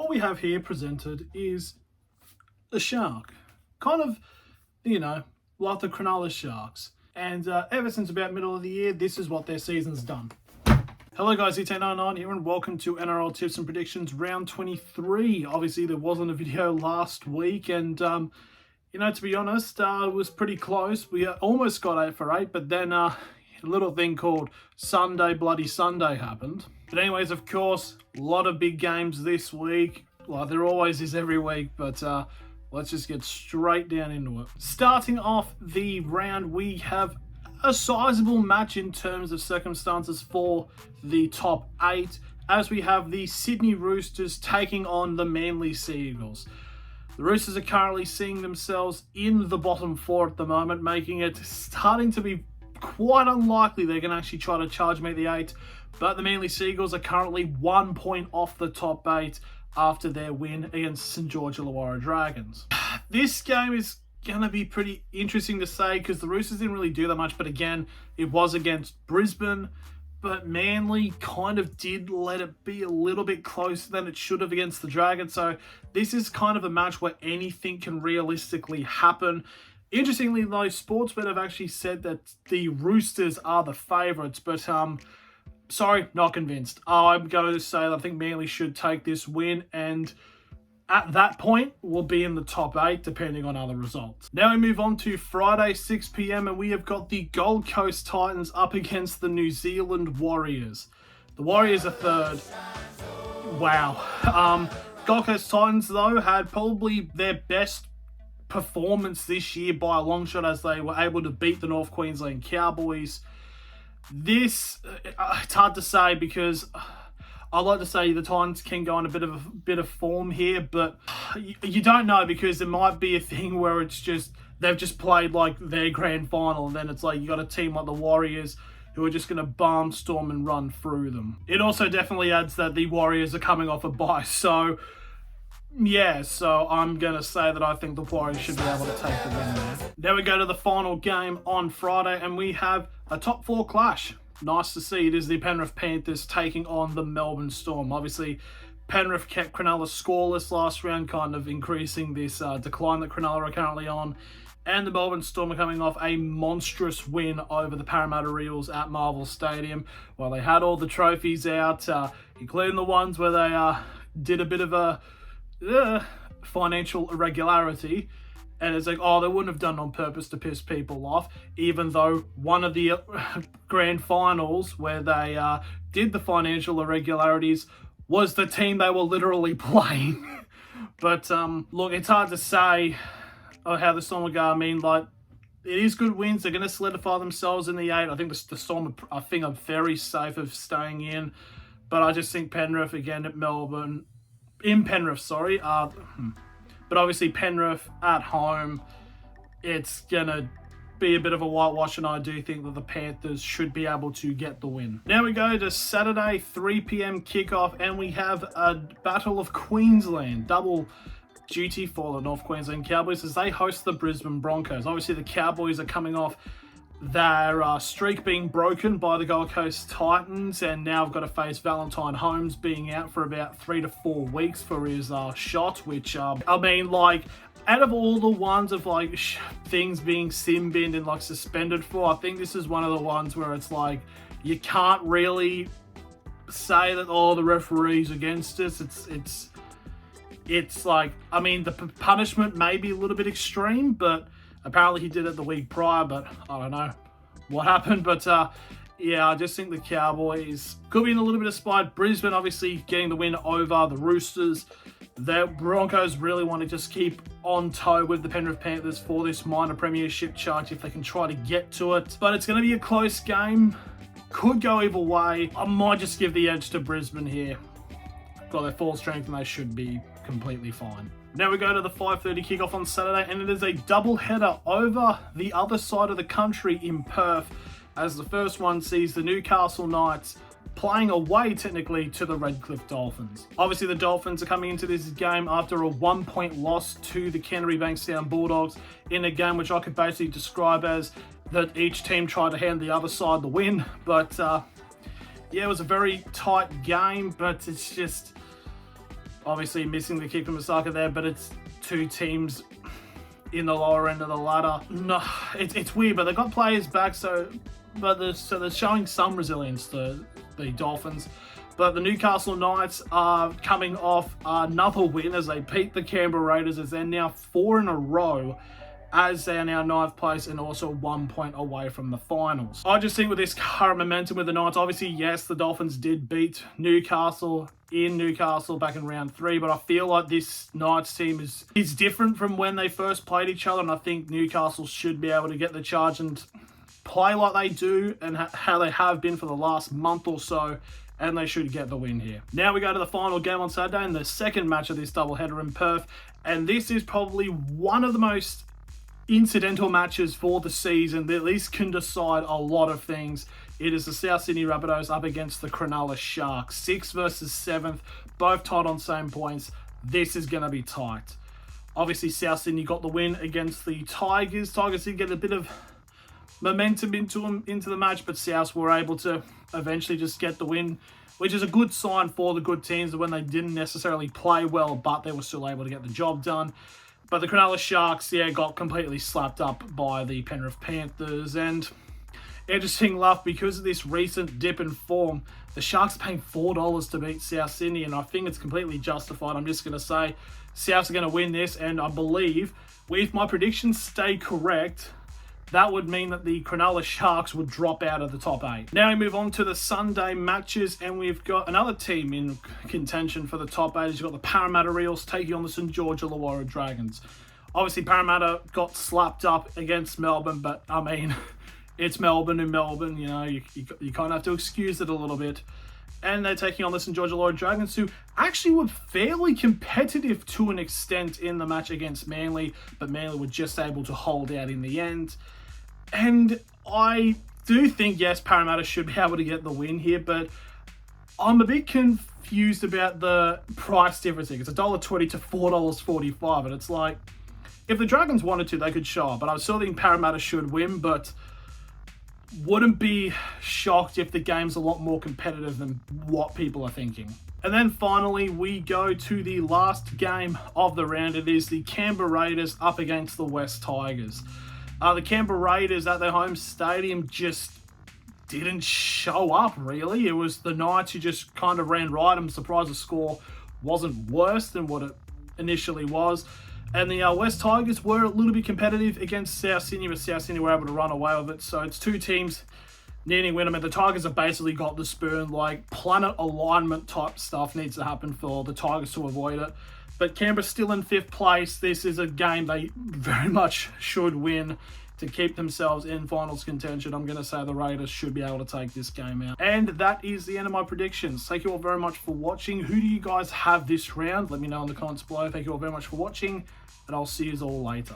what we have here presented is a shark. Kind of, like the Cronulla Sharks. And ever since about middle of the year, this is what their season's done. Hello guys, E1099 here and welcome to NRL Tips and Predictions round 23. Obviously there wasn't a video last week and to be honest, it was pretty close. We almost got 8 for 8, but then a little thing called Bloody Sunday happened. But anyways, of course, a lot of big games this week. Like there always is every week, but let's just get straight down into it. Starting off the round, we have a sizable match in terms of circumstances for the top 8, as we have the Sydney Roosters taking on the Manly Sea Eagles. The Roosters are currently seeing themselves in the bottom 4 at the moment, making it starting to be quite unlikely they're going to actually try to charge me the 8, but the Manly Sea Eagles are currently 1 point off the top 8 after their win against St George Illawarra Dragons. This game is going to be pretty interesting to say because the Roosters didn't really do that much, but again, it was against Brisbane, but Manly kind of did let it be a little bit closer than it should have against the Dragons, so this is kind of a match where anything can realistically happen. Interestingly though, Sportsbet have actually said that the Roosters are the favourites, but sorry, not convinced. I'm going to say that I think Manly should take this win, and at that point, we'll be in the top 8, depending on other results. Now we move on to Friday, 6 p.m, and we have got the Gold Coast Titans up against the New Zealand Warriors. The Warriors are third. Wow. Gold Coast Titans, though, had probably their best performance this year by a long shot, as they were able to beat the North Queensland Cowboys. This, it's hard to say because I'd like to say the Titans can go on a bit of form here, but you don't know because there might be a thing where it's just they've just played like their grand final, and then it's like you got a team like the Warriors who are just going to barnstorm and run through them. It also definitely adds that the Warriors are coming off a bye, so yeah, so I'm going to say that I think the Warriors should be able to take the win there. Now we go to the final game on Friday, and we have a top 4 clash. Nice to see. It is the Penrith Panthers taking on the Melbourne Storm. Obviously, Penrith kept Cronulla scoreless last round, kind of increasing this decline that Cronulla are currently on. And the Melbourne Storm are coming off a monstrous win over the Parramatta Eels at Marvel Stadium. Well, they had all the trophies out, including the ones where they did a bit of a financial irregularity. And it's like, oh, they wouldn't have done it on purpose to piss people off, even though one of the grand finals where they did the financial irregularities was the team they were literally playing. But look, it's hard to say how the Storm will go. I mean, like, it is good wins. They're going to solidify themselves in the 8. I think the Storm, I think, are very safe of staying in. But I just think Penrith, again, at Melbourne, in Penrith, sorry, but obviously Penrith at home, it's going to be a bit of a whitewash, and I do think that the Panthers should be able to get the win. Now we go to Saturday, 3 p.m. kickoff, and we have a Battle of Queensland. Double duty for the North Queensland Cowboys as they host the Brisbane Broncos. Obviously the Cowboys are coming off their streak being broken by the Gold Coast Titans, and now I've got to face Valentine Holmes being out for about 3 to 4 weeks for his shot, which, I mean, like, out of all the ones of, like, things being sin-binned and, like, suspended for, I think this is one of the ones where it's, like, you can't really say that, oh, the referee's against us. It's like, I mean, the punishment may be a little bit extreme, but apparently he did it the week prior, but I don't know what happened. But yeah, I just think the Cowboys could be in a little bit of spite. Brisbane obviously getting the win over the Roosters. The Broncos really want to just keep on toe with the Penrith Panthers for this minor premiership charge if they can try to get to it. But it's going to be a close game. Could go either way. I might just give the edge to Brisbane here. Got their full strength and they should be completely fine. Now we go to the 5:30 kickoff on Saturday, and it is a double-header over the other side of the country in Perth, as the first one sees the Newcastle Knights playing away technically to the Redcliffe Dolphins. Obviously the Dolphins are coming into this game after a 1-point loss to the Canterbury Bankstown Bulldogs in a game which I could basically describe as that each team tried to hand the other side the win. But yeah, it was a very tight game, but it's just, Obviously missing the Kiko Masaka there, but it's two teams in the lower end of the ladder. No, it's weird, but they got players back, so they're showing some resilience, the Dolphins. But the Newcastle Knights are coming off another win as they beat the Canberra Raiders, as they're now 4 in a row, as they are now 9th place and also 1 point away from the finals. I just think with this current momentum with the Knights, obviously, yes, the Dolphins did beat Newcastle in Newcastle back in round 3, but I feel like this Knights team is different from when they first played each other, and I think Newcastle should be able to get the charge and play like they do and how they have been for the last month or so, and they should get the win here. Now we go to the final game on Saturday and the second match of this doubleheader in Perth, and this is probably one of the most incidental matches for the season that at least can decide a lot of things. It is the South Sydney Rabbitohs up against the Cronulla Sharks. 6th versus 7th, both tied on same points. This is going to be tight. Obviously, South Sydney got the win against the Tigers. Tigers did get a bit of momentum into the match, but South were able to eventually just get the win, which is a good sign for the good teams when they didn't necessarily play well, but they were still able to get the job done. But the Cronulla Sharks, got completely slapped up by the Penrith Panthers. And interesting enough, because of this recent dip in form, the Sharks are paying $4 to beat South Sydney, and I think it's completely justified. I'm just going to say Souths are going to win this, and I believe if my predictions stay correct, that would mean that the Cronulla Sharks would drop out of the top 8. Now we move on to the Sunday matches, and we've got another team in contention for the top 8. You've got the Parramatta Eels taking on the St George Illawarra Dragons. Obviously, Parramatta got slapped up against Melbourne, but I mean, it's Melbourne and Melbourne. You know, you kind of have to excuse it a little bit. And they're taking on the St George Illawarra Dragons, who actually were fairly competitive to an extent in the match against Manly, but Manly were just able to hold out in the end. And I do think, yes, Parramatta should be able to get the win here, but I'm a bit confused about the price difference here. It's $1.20 to $4.45, and it's like, if the Dragons wanted to, they could show up, but I still think Parramatta should win, but wouldn't be shocked if the game's a lot more competitive than what people are thinking. And then finally, we go to the last game of the round. It is the Canberra Raiders up against the West Tigers. The Canberra Raiders at their home stadium just didn't show up, really. It was the Knights who just kind of ran right. I'm surprised the score wasn't worse than what it initially was. And the West Tigers were a little bit competitive against South Sydney, but South Sydney were able to run away with it. So it's two teams needing win. I mean, the Tigers have basically got the spoon. Like, planet alignment type stuff needs to happen for the Tigers to avoid it. But Canberra's still in 5th place. This is a game they very much should win to keep themselves in finals contention. I'm going to say the Raiders should be able to take this game out. And that is the end of my predictions. Thank you all very much for watching. Who do you guys have this round? Let me know in the comments below. Thank you all very much for watching, and I'll see you all later.